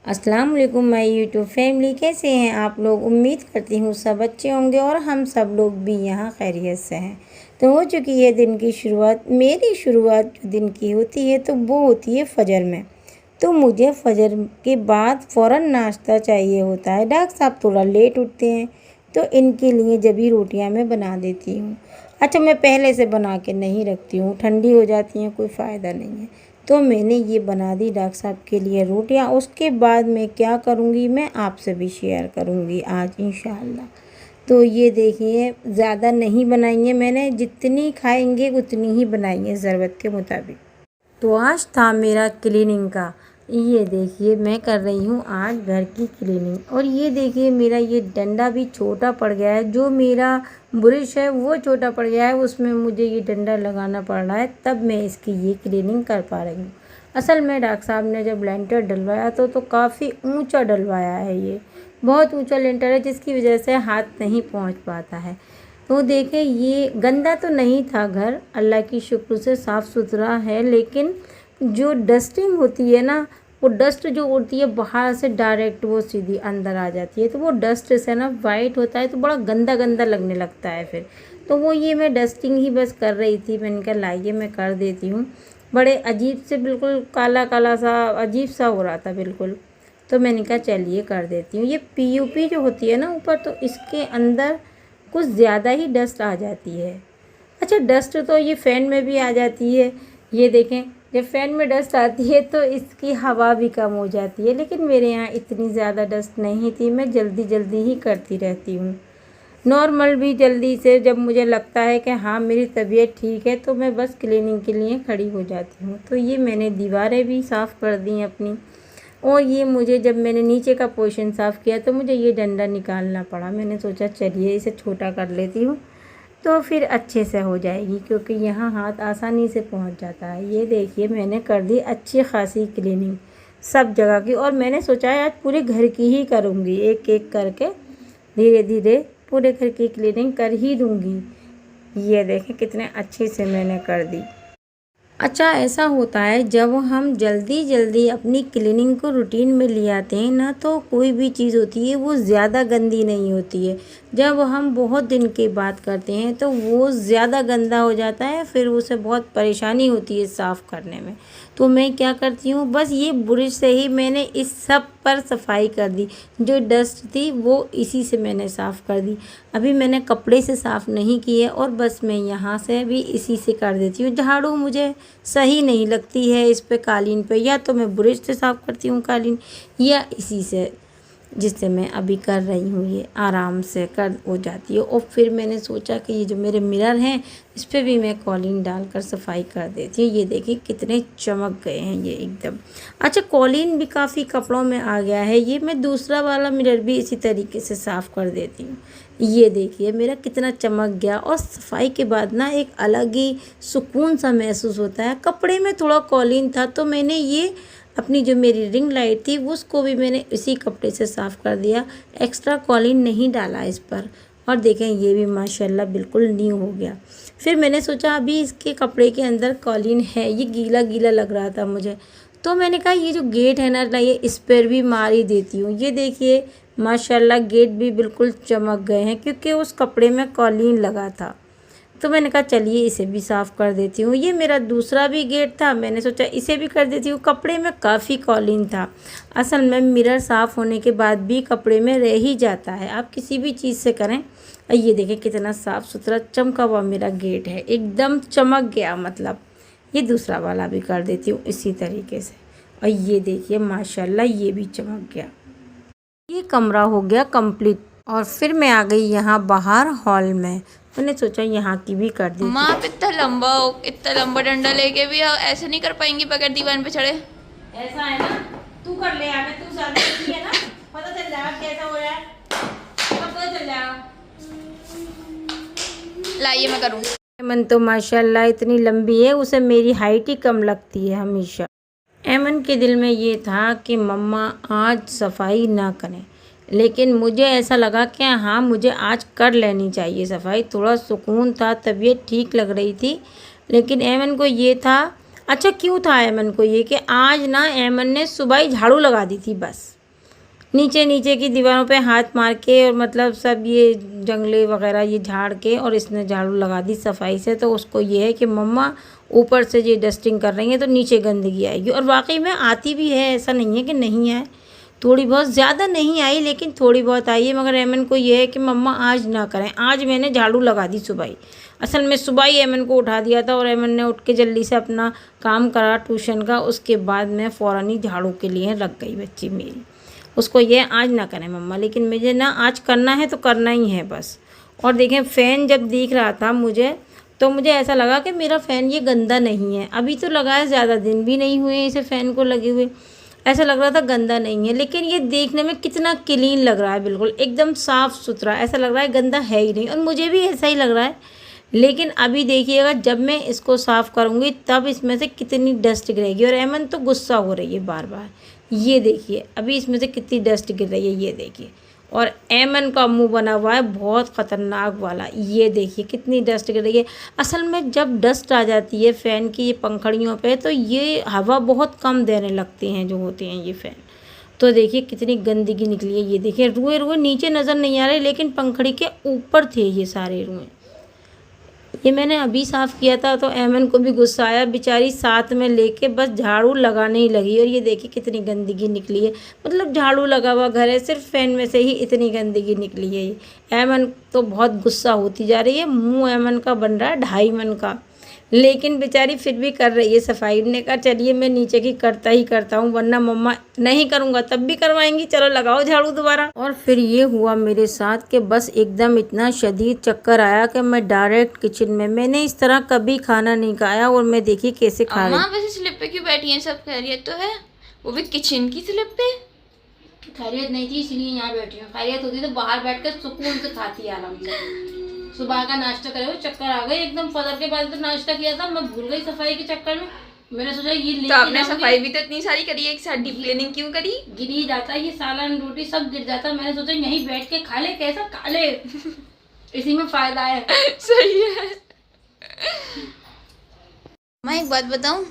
अस्सलाम वालेकुम my YouTube family, कैसे हैं आप लोग। उम्मीद करती हूँ सब अच्छे होंगे और हम सब लोग भी यहाँ खैरियत से हैं। तो हो चुकी है दिन की शुरुआत। मेरी शुरुआत जो दिन की होती है तो वो होती है फजर में। तो मुझे फजर के बाद फ़ौरन नाश्ता चाहिए होता है। डॉक्टर साहब थोड़ा लेट उठते हैं तो इनके लिए जब ही रोटियाँ मैं बना देती हूँ। अच्छा, मैं पहले से बना के नहीं रखती हूँ, ठंडी हो जाती हैं, कोई फ़ायदा नहीं है। तो मैंने ये बना दी डॉक्टर साहब के लिए रोटियां। उसके बाद मैं क्या करूँगी मैं आपसे भी शेयर करूँगी आज इंशाअल्लाह। तो ये देखिए, ज़्यादा नहीं बनाई है मैंने, जितनी खाएंगे उतनी ही बनाई है ज़रूरत के मुताबिक। तो आज था मेरा क्लीनिंग का। ये देखिए, मैं कर रही हूँ आज घर की क्लीनिंग। और ये देखिए, मेरा ये डंडा भी छोटा पड़ गया है। जो मेरा ब्रश है वो छोटा पड़ गया है, उसमें मुझे ये डंडा लगाना पड़ रहा है, तब मैं इसकी ये क्लीनिंग कर पा रही हूँ। असल में डॉक्टर साहब ने जब लेंटर डलवाया तो काफ़ी ऊंचा डलवाया है। ये बहुत ऊंचा लेंटर है, जिसकी वजह से हाथ नहीं पहुँच पाता है। तो देखें, ये गंदा तो नहीं था घर, अल्लाह की शुक्र से साफ़ सुथरा है। लेकिन जो डस्टिंग होती है ना, वो डस्ट जो उड़ती है बाहर से डायरेक्ट वो सीधी अंदर आ जाती है। तो वो डस्ट से ना वाइट होता है तो बड़ा गंदा गंदा लगने लगता है फिर। तो वो ये मैं डस्टिंग ही बस कर रही थी। मैंने कहा लाइए मैं कर देती हूँ। बड़े अजीब से, बिल्कुल काला काला सा अजीब सा हो रहा था बिल्कुल। तो मैंने कहा चलिए कर देती हूँ। ये पीयूपी जो होती है ना ऊपर, तो इसके अंदर कुछ ज़्यादा ही डस्ट आ जाती है। अच्छा, डस्ट तो ये फ़ैन में भी आ जाती है। ये देखें, जब फ़ैन में डस्ट आती है तो इसकी हवा भी कम हो जाती है। लेकिन मेरे यहाँ इतनी ज़्यादा डस्ट नहीं थी, मैं जल्दी जल्दी ही करती रहती हूँ। नॉर्मल भी जल्दी से, जब मुझे लगता है कि हाँ मेरी तबीयत ठीक है तो मैं बस क्लीनिंग के लिए खड़ी हो जाती हूँ। तो ये मैंने दीवारें भी साफ़ कर दी अपनी। और ये मुझे, जब मैंने नीचे का पोर्शन साफ़ किया तो मुझे ये डंडा निकालना पड़ा। मैंने सोचा चलिए इसे छोटा कर लेती हूँ तो फिर अच्छे से हो जाएगी, क्योंकि यहाँ हाथ आसानी से पहुँच जाता है। ये देखिए, मैंने कर दी अच्छी खासी क्लीनिंग सब जगह की। और मैंने सोचा है आज पूरे घर की ही करूँगी, एक एक करके धीरे धीरे पूरे घर की क्लीनिंग कर ही दूँगी। ये देखें कितने अच्छे से मैंने कर दी। अच्छा, ऐसा होता है जब हम जल्दी जल्दी अपनी क्लीनिंग को रूटीन में ले आते हैं ना, तो कोई भी चीज़ होती है वो ज़्यादा गंदी नहीं होती है। जब हम बहुत दिन के बाद करते हैं तो वो ज़्यादा गंदा हो जाता है, फिर उसे बहुत परेशानी होती है साफ़ करने में। तो मैं क्या करती हूँ, बस ये ब्रश से ही मैंने इस सब पर सफाई कर दी। जो डस्ट थी वो इसी से मैंने साफ़ कर दी। अभी मैंने कपड़े से साफ़ नहीं की है, और बस मैं यहाँ से भी इसी से कर देती हूँ। झाड़ू मुझे सही नहीं लगती है इस पे, कालीन पे, या तो मैं ब्रश से साफ़ करती हूँ कालीन, या इसी से जिससे मैं अभी कर रही हूँ ये आराम से कर हो जाती है। और फिर मैंने सोचा कि ये जो मेरे मिरर हैं इस पर भी मैं कॉलिन डालकर सफाई कर देती हूँ। ये देखिए कितने चमक गए हैं ये एकदम। अच्छा, कॉलिन भी काफ़ी कपड़ों में आ गया है। ये मैं दूसरा वाला मिरर भी इसी तरीके से साफ़ कर देती हूँ। ये देखिए मेरा कितना चमक गया। और सफाई के बाद ना एक अलग ही सुकून सा महसूस होता है। कपड़े में थोड़ा कॉलिन था तो मैंने ये अपनी जो मेरी रिंग लाइट थी उसको भी मैंने इसी कपड़े से साफ़ कर दिया, एक्स्ट्रा कॉलिन नहीं डाला इस पर। और देखें ये भी माशाल्लाह बिल्कुल न्यू हो गया। फिर मैंने सोचा अभी इसके कपड़े के अंदर कॉलिन है, ये गीला गीला लग रहा था मुझे, तो मैंने कहा ये जो गेट है ना, लाइए इस पर भी मार ही देती हूँ। ये देखिए माशाल्लाह गेट भी बिल्कुल चमक गए हैं, क्योंकि उस कपड़े में कॉलिन लगा था। तो मैंने कहा चलिए इसे भी साफ़ कर देती हूँ। ये मेरा दूसरा भी गेट था, मैंने सोचा इसे भी कर देती हूँ। कपड़े में काफ़ी कॉलिन था। असल में मिरर साफ़ होने के बाद भी कपड़े में रह ही जाता है, आप किसी भी चीज़ से करें। और ये देखें कितना साफ़ सुथरा चमका हुआ मेरा गेट है, एकदम चमक गया। मतलब ये दूसरा वाला भी कर देती हूँ इसी तरीके से। और ये देखिए माशाल्लाह ये भी चमक गया। ये कमरा हो गया कंप्लीट। और फिर मैं आ गई यहाँ बाहर हॉल में। मैंने सोचा यहाँ की भी कर दी। माँ आप इतना लंबा डंडा लेके भी ऐसे नहीं कर पाएंगी बगैर दीवान पे चढ़े। ऐसा है ना, तू कर ले यहाँ पे, तू शादी की है ना, पता चल जाएगा कैसा हो रहा है, पता चल जाएगा। लाइए मैं करूँ। एमन तो माशाल्लाह इतनी लंबी है, उसे मेरी हाइट ही कम लगती है हमेशा। एमन के दिल में ये था कि मम्मा आज सफाई ना करें, लेकिन मुझे ऐसा लगा कि हाँ मुझे आज कर लेनी चाहिए सफाई। थोड़ा सुकून था, तबीयत ठीक लग रही थी। लेकिन एमन को ये था अच्छा क्यों था ऐमन को ये कि आज ना ऐमन ने सुबह ही झाड़ू लगा दी थी बस, नीचे नीचे की दीवारों पे हाथ मार के, और मतलब सब ये जंगले वगैरह ये झाड़ के, और इसने झाड़ू लगा दी सफाई से। तो उसको ये है कि मम्मा ऊपर से ये डस्टिंग कर रही हैं तो नीचे गंदगी आएगी, और वाकई में आती भी है, ऐसा नहीं है कि नहीं आए, थोड़ी बहुत, ज़्यादा नहीं आई लेकिन थोड़ी बहुत आई है। मगर ऐमन को ये है कि मम्मा आज ना करें, आज मैंने झाड़ू लगा दी सुबह ही। असल में सुबह ही ऐमन को उठा दिया था और ऐमन ने उठ के जल्दी से अपना काम करा ट्यूशन का, उसके बाद मैं फ़ौरन ही झाड़ू के लिए लग गई बच्ची मेरी। उसको ये आज ना करें मम्मा, लेकिन मुझे ना आज करना है तो करना ही है बस। और देखें फ़ैन जब दिख रहा था मुझे, तो मुझे ऐसा लगा कि मेरा फ़ैन ये गंदा नहीं है, अभी तो लगा है, ज़्यादा दिन भी नहीं हुए इसे फ़ैन को लगे हुए, ऐसा लग रहा था गंदा नहीं है। लेकिन ये देखने में कितना क्लीन लग रहा है, बिल्कुल एकदम साफ़ सुथरा, ऐसा लग रहा है गंदा है ही नहीं, और मुझे भी ऐसा ही लग रहा है। लेकिन अभी देखिएगा जब मैं इसको साफ़ करूँगी तब इसमें से कितनी डस्ट गिरेगी। और ऐमन तो गुस्सा हो रही है बार बार, ये देखिए अभी इसमें से कितनी डस्ट गिर रही है, ये देखिए। और ऐमन का मुंह बना हुआ है बहुत ख़तरनाक वाला, ये देखिए कितनी डस्ट गिर रही है। असल में जब डस्ट आ जाती है फ़ैन की ये पंखड़ियों पे, तो ये हवा बहुत कम देने लगते हैं जो होते हैं ये फ़ैन। तो देखिए कितनी गंदगी निकली है, ये देखिए रुए रुए नीचे नज़र नहीं आ रहे, लेकिन पंखड़ी के ऊपर थे ये सारे रुए। ये मैंने अभी साफ़ किया था तो ऐमन को भी गुस्सा आया, बेचारी साथ में लेके बस झाड़ू लगाने ही लगी। और ये देखिए कितनी गंदगी निकली है, मतलब झाड़ू लगा हुआ घर है, सिर्फ फ़ैन में से ही इतनी गंदगी निकली है। ये ऐमन तो बहुत गुस्सा होती जा रही है, मुंह ऐमन का बन रहा है 2.5 मन का, लेकिन बेचारी फिर भी कर रही है सफाई। ने कहा चलिए मैं नीचे की करता ही करता हूँ, वरना मम्मा नहीं करूँगा तब भी करवाएंगी, चलो लगाओ झाड़ू दोबारा। और फिर ये हुआ मेरे साथ कि बस एकदम इतना शदीद चक्कर आया कि मैं डायरेक्ट किचन में, मैंने इस तरह कभी खाना नहीं खाया। और मैं देखिए कैसे खा रही। अम्मा वैसे स्लिप पे क्यों बैठी हैं? सब खैरियत तो है? वो भी किचन की स्लिप पे? खैरियत नहीं थी इसलिए यहाँ बैठी हूँ, खैरियत होती तो बाहर बैठ कर सुकून से खाती आराम से। सुबह का नाश्ता करे हुए चक्कर आ गए एकदम, फजर के बाद तो नाश्ता किया था, मैं भूल गई सफाई के चक्कर में। मैंने सोचा ये तो आपने सफाई भी तो इतनी सारी करी है, एक साथ डीप क्लीनिंग क्यों करी? गिर ही जाता ये सालन रोटी सब गिर जाता, मैंने सोचा यहीं बैठ के खा ले, कैसा खा ले इसी में फायदा है। सही है। मैं एक बात बताऊं,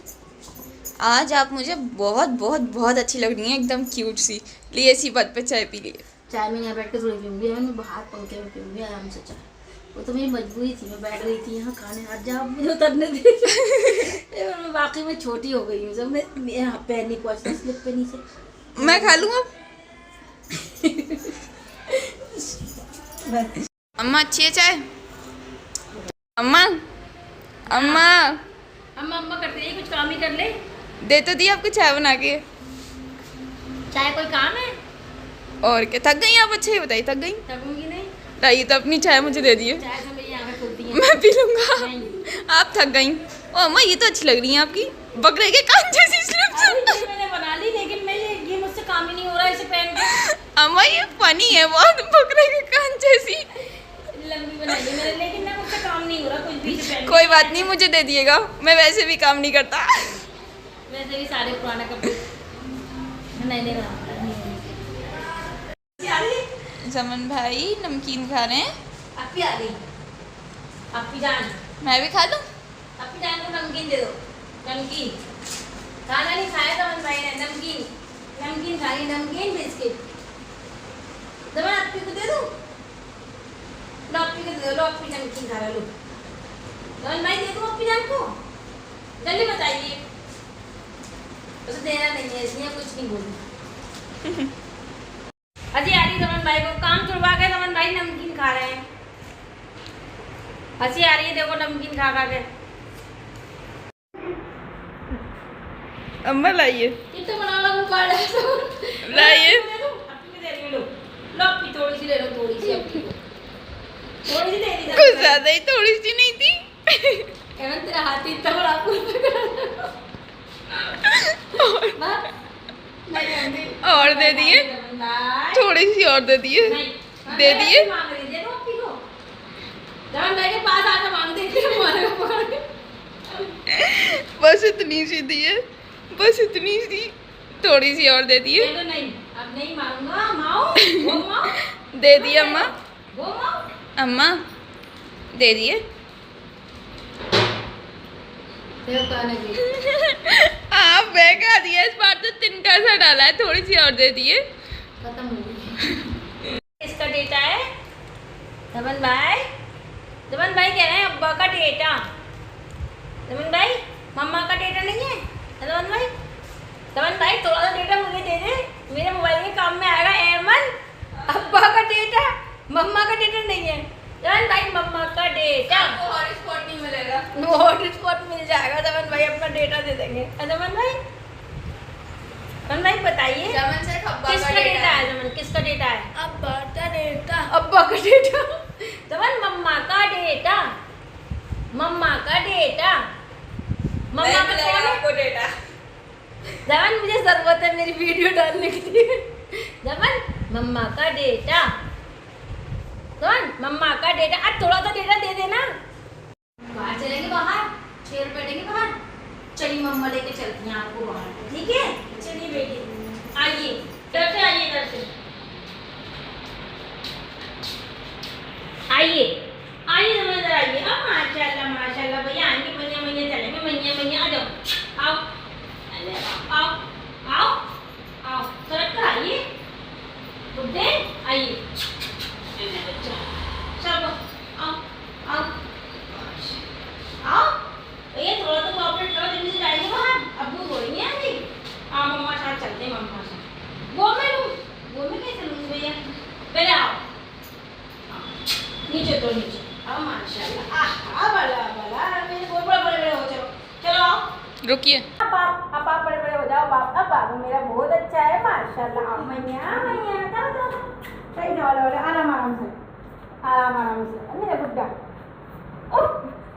आज आप मुझे बहुत बहुत बहुत अच्छी लग रही हैं, एकदम क्यूट सी। लिए इसी बात पे चाय पी लिए। चाय में यहाँ बैठ के थोड़ी पीऊँगी, मैं बाहर पंखे में पीऊँगी आराम से चाय, वो तो मेरी मजबूरी थी, मैं बैठ गई थी यहाँ खाने, आज जा मुझे उतरने दे। मैं वाकई में छोटी हो गई हूँ, जब मैं पैर नहीं पहुँचती स्लिप पे नीचे। मैं खा लूँ अब? अम्मा अच्छी है चाय? अम्मा अम्मा अम्मा अम्मा करते हैं, कुछ काम ही कर ले। दे तो दी आपको चाय बना के। चाय कोई काम है? और क्या, थक गई आप? अच्छा ही बताइए, थक गई? थकूंगी नहीं, लाइए तो अपनी चाय मुझे दे दिए, चाय तो मेरी आंखें खुलती हैं। मैं पी लूंगा। नहीं। आप थक गई? ओ अम्मा ये तो अच्छी लग रही है आपकी, बकरे के कान जैसी स्लिप से। अरे मैंने बना ली, लेकिन मैं ये मुझसे काम ही नहीं हो रहा इसे पहन के। अम्मा ये फनी है बहुत, बकरे के कान जैसी लंबी बनाई है मैंने, लेकिन ना मुझसे काम नहीं हो रहा कुछ भी इसे पहन के। कोई बात नहीं, मुझे दे दिएगा, मैं वैसे भी काम नहीं करता। वैसे भी सारे पुराने कपड़े नहीं ले रहा। जमन भाई नमकीन खा रहे हैं। अपी आ गई, अपी जान, मैं भी खा लूं? अपी जान को नमकीन दे दो, नमकीन खाना नहीं खाया था मन भाई ने, नमकीन नमकीन खाई, नमकीन बिस्किट। जमन अपी को दे दो, लो अपी को दे दो, लो अपी नमकीन खा रहा, लो जमन भाई दे दो अपी जान को, जल्दी बताइए। उसे देना नहीं है इसलिए कुछ नहीं बोली। अजी आ रही दमन भाई को काम छुड़वा के, दमन भाई नमकीन खा रहे हैं, हंसी आ रही है देखो नमकीन खा खा के। अम्मा लाइए, कितना बना लो मुकाल लाइए। अपनी दे रही लो, लो अपनी थोड़ी सी ले लो, थोड़ी सी अपनी को थोड़ी सी दे दी। कुछ ज्यादा ही, थोड़ी सी नहीं थी। एवं तेरा हाथ ही इतना बड़ा और दे दिए, थोड़ी सी और दे दिए, दे दिए। बस इतनी सी दिए, बस इतनी सी, थोड़ी सी और दे दिए। नहीं अब नहीं मारूंगा, माओ दे दिए अम्मा, वो अम्मा दे दिए। आप बहका दिया इस बार तो तिनका सा डाला है, थोड़ी सी और दे दिए। खत्म हो गई। इसका डेटा है दमन भाई कह रहे हैं अब्बा का डेटा। दमन भाई मम्मा का डेटा नहीं है। दमन भाई थोड़ा सा डेटा मुझे दे दे, मेरे मोबाइल के काम में आएगा। एमन अब्बा का डेटा, मम्मा का डेटा नहीं है। दमन भाई मम्मा का डेटा। आपको हॉटस्पॉट नहीं मिलेगा। वो हॉटस्पॉट मिल जाएगा। दमन भाई अपना डेटा दे देंगे। दमन भाई बताइए जमन से अब्बा किसका का डेटा है। दमन किसका डेटा है। अब्बा का डेटा। अब्बा का डेटा। दमन मम्मा का डेटा। मम्मा का डेटा। मम्मा नहीं का मिलेगा कौन है? आपको डेटा। दमन मुझे जरूरत है मेरी वीडियो डालने के लिए। दमन मम्मा का डेटा। दमन मम्मा का डेटा। आज थोड़ा सा डेटा दे देना। बाहर चलेंगे, बाहर चेयर बैठेंगे बाहर। चलिए मम्मा लेके चलती हैं आपको बाहर, ठीक है। चलिए बेटी आइए, इधर से आइए, इधर से आइए दमन इधर आइए। अब माशाल्लाह भैया आएंगे। मैया चलेंगे। मैया आ जाओ। आओ अरे आओ आओ आओ सड़क पर आइए। बुड्ढे आइए। चलो आओ आओ आओ भैया, थोड़ा तो कोऑपरेट करो। जल्दी से जाएंगे बाहर, अब्बू बोलेंगे अभी। हाँ मम्मा साथ चलते हैं। मम्मा साथ वो मैं कैसे लूँगी भैया। पहले आओ नीचे तो नीचे। अब माशाल्लाह बड़ा मेरे बहुत बड़े हो। चलो आओ। रुकिए। अब आप बड़े हो जाओ। अब बाबू मेरा बहुत अच्छा है माशाल्लाह। अब मैया चलो सही जाओ। आराम से मेरा गुड्डा।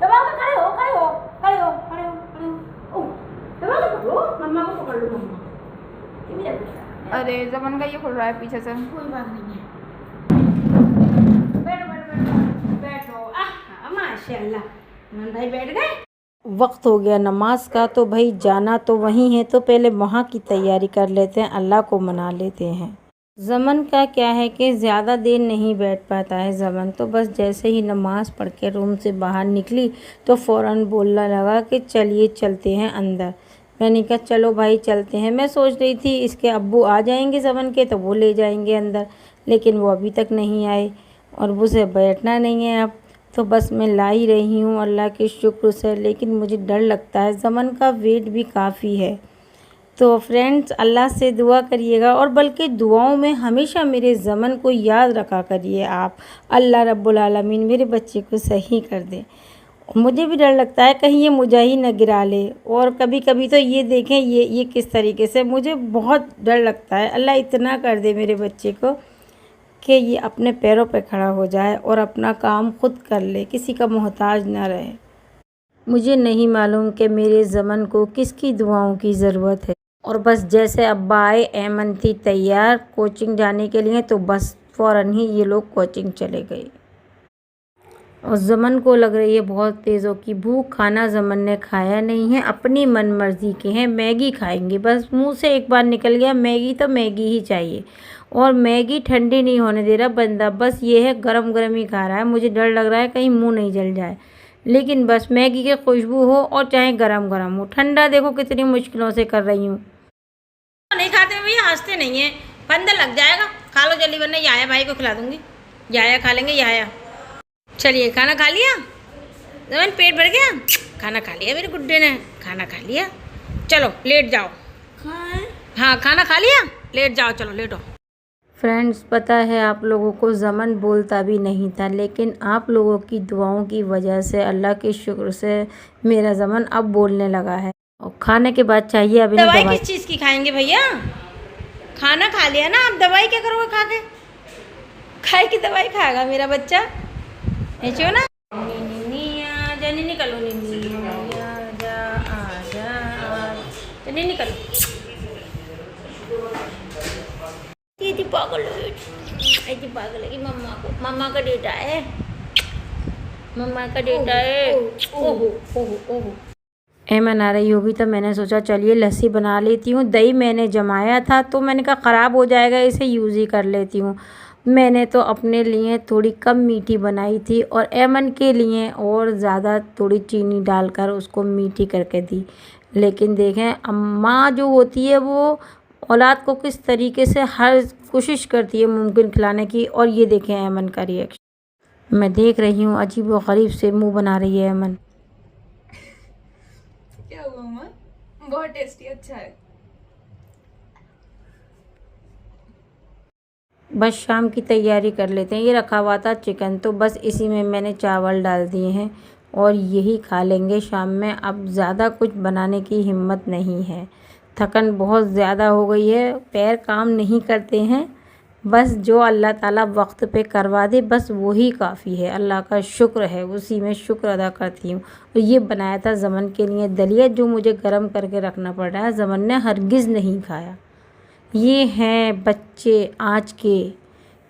दबाओ तो खड़े हो। दबाओ तो पकड़ो, मम्मा को पकड़ लो। मम्मा ये मेरा गुड्डा। अरे जमन का ये खुल रहा है पीछे से। कोई बात नहीं है। बैठो। माशाल्लाह नंद भाई बैठ गए। वक्त हो गया नमाज का, तो भाई जाना तो वहीं है, तो पहले वहाँ की तैयारी कर लेते हैं, अल्लाह को मना लेते हैं। ज़मन का क्या है कि ज़्यादा देर नहीं बैठ पाता है ज़मन, तो बस जैसे ही नमाज़ पढ़ के रूम से बाहर निकली तो फ़ौरन बोलने लगा कि चलिए चलते हैं अंदर। मैंने कहा चलो भाई चलते हैं। मैं सोच रही थी इसके अब्बू आ जाएंगे ज़मन के तो वो ले जाएंगे अंदर, लेकिन वो अभी तक नहीं आए और उसे बैठना नहीं है अब। तो बस मैं ला ही रही हूँ अल्लाह के शुक्र से, लेकिन मुझे डर लगता है। ज़मन का वेट भी काफ़ी है। तो फ्रेंड्स अल्लाह से दुआ करिएगा, और बल्कि दुआओं में हमेशा मेरे ज़मन को याद रखा करिए आप। अल्लाह रब्बुल आलमीन मेरे बच्चे को सही कर दे। मुझे भी डर लगता है कहीं ये मुझे ही न गिरा ले, और कभी कभी तो ये देखें ये किस तरीके से, मुझे बहुत डर लगता है। अल्लाह इतना कर दे मेरे बच्चे को कि ये अपने पैरों पे खड़ा हो जाए और अपना काम खुद कर ले, किसी का मोहताज ना रहे। मुझे नहीं मालूम कि मेरे ज़मन को किसकी दुआओं की ज़रूरत है। और बस जैसे अब्बा आए, ऐमन थी तैयार कोचिंग जाने के लिए, तो बस फ़ौरन ही ये लोग कोचिंग चले गए। और ज़मन को लग रही है बहुत तेज़ों की भूख। खाना ज़मन ने खाया नहीं है, अपनी मन मर्ज़ी के हैं। मैगी खाएंगे, बस मुंह से एक बार निकल गया मैगी, तो मैगी ही चाहिए। और मैगी ठंडी नहीं होने दे रहा बंदा, बस ये है गरम गरम ही खा रहा है। मुझे डर लग रहा है कहीं मुंह नहीं जल जाए, लेकिन बस मैगी की खुशबू हो और चाहे गरम गरम हो। ठंडा देखो कितनी मुश्किलों से कर रही हूँ। नहीं खाते भैया, हंसते नहीं है, फंदा लग जाएगा। खा लो जल्दी, वरना याया भाई को खिला दूँगी। याया खा लेंगे याया। चलिए खाना खा लिया ज़मन, पेट भर गया। खाना खा लिया मेरे गुड्डे ने, खाना खा लिया। चलो लेट जाओ। हाँ खाना खा लिया, लेट जाओ, चलो लेटो। फ्रेंड्स पता है आप लोगों को ज़मन बोलता भी नहीं था, लेकिन आप लोगों की दुआओं की वजह से, अल्लाह के शुक्र से मेरा ज़मन अब बोलने लगा है। और खाने के बाद चाहिए अभी दवाई। किस चीज़ की खाएंगे भैया? खाना खा लिया ना, आप दवाई क्या करोगे खा के? खाए की दवाई खाएगा मेरा बच्चा, ऐसे हो ना। नी निकलो, नी निकलो। दीदी पागल हो गई, ऐसी पागल है कि मम्मा का डेटा है, मम्मा का डेटा है। ओहो ओहो ओहो। ऐमन आ रही होगी तो मैंने सोचा चलिए लस्सी बना लेती हूँ। दही मैंने जमाया था तो मैंने कहा ख़राब हो जाएगा, इसे यूज़ ही कर लेती हूँ। मैंने तो अपने लिए थोड़ी कम मीठी बनाई थी और ऐमन के लिए और ज़्यादा थोड़ी चीनी डालकर उसको मीठी करके दी। लेकिन देखें अम्मा जो होती है वो औलाद को किस तरीके से हर कोशिश करती है मुमकिन खिलाने की। और ये देखें ऐमन का रिएक्शन, मैं देख रही हूँ अजीब व गरीब से मुंह बना रही है ऐमन। क्या हुआ अम्मा? बहुत टेस्टी, अच्छा है। बस शाम की तैयारी कर लेते हैं। ये रखा हुआ था चिकन, तो बस इसी में मैंने चावल डाल दिए हैं और यही खा लेंगे शाम में। अब ज़्यादा कुछ बनाने की हिम्मत नहीं है, थकन बहुत ज़्यादा हो गई है, पैर काम नहीं करते हैं। बस जो अल्लाह ताला वक्त पे करवा दे बस वही काफ़ी है। अल्लाह का शुक्र है, उसी में शुक्र अदा करती हूँ। और ये बनाया था ज़मन के लिए दलिया, जो मुझे गर्म करके रखना पड़ रहा है। ज़मन ने हरगिज़ नहीं खाया। ये हैं बच्चे आज के,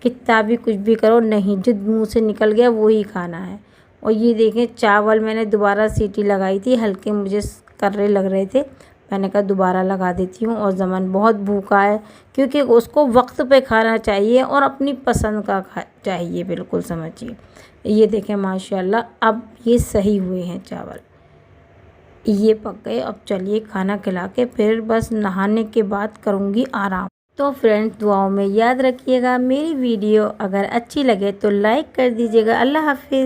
कितना भी कुछ भी करो नहीं, जो मुंह से निकल गया वो ही खाना है। और ये देखें चावल मैंने दोबारा सीटी लगाई थी, हल्के मुझे कर्रे लग रहे थे, मैंने कहा दोबारा लगा देती हूँ। और ज़मन बहुत भूखा है क्योंकि उसको वक्त पे खाना चाहिए और अपनी पसंद का चाहिए, बिल्कुल समझिए। ये देखें माशाल्लाह अब ये सही हुए हैं चावल, ये पक गए। अब चलिए खाना खिला के फिर बस नहाने के बाद करूँगी आराम। तो फ्रेंड्स दुआओं में याद रखिएगा। मेरी वीडियो अगर अच्छी लगे तो लाइक कर दीजिएगा। अल्लाह हाफिज़।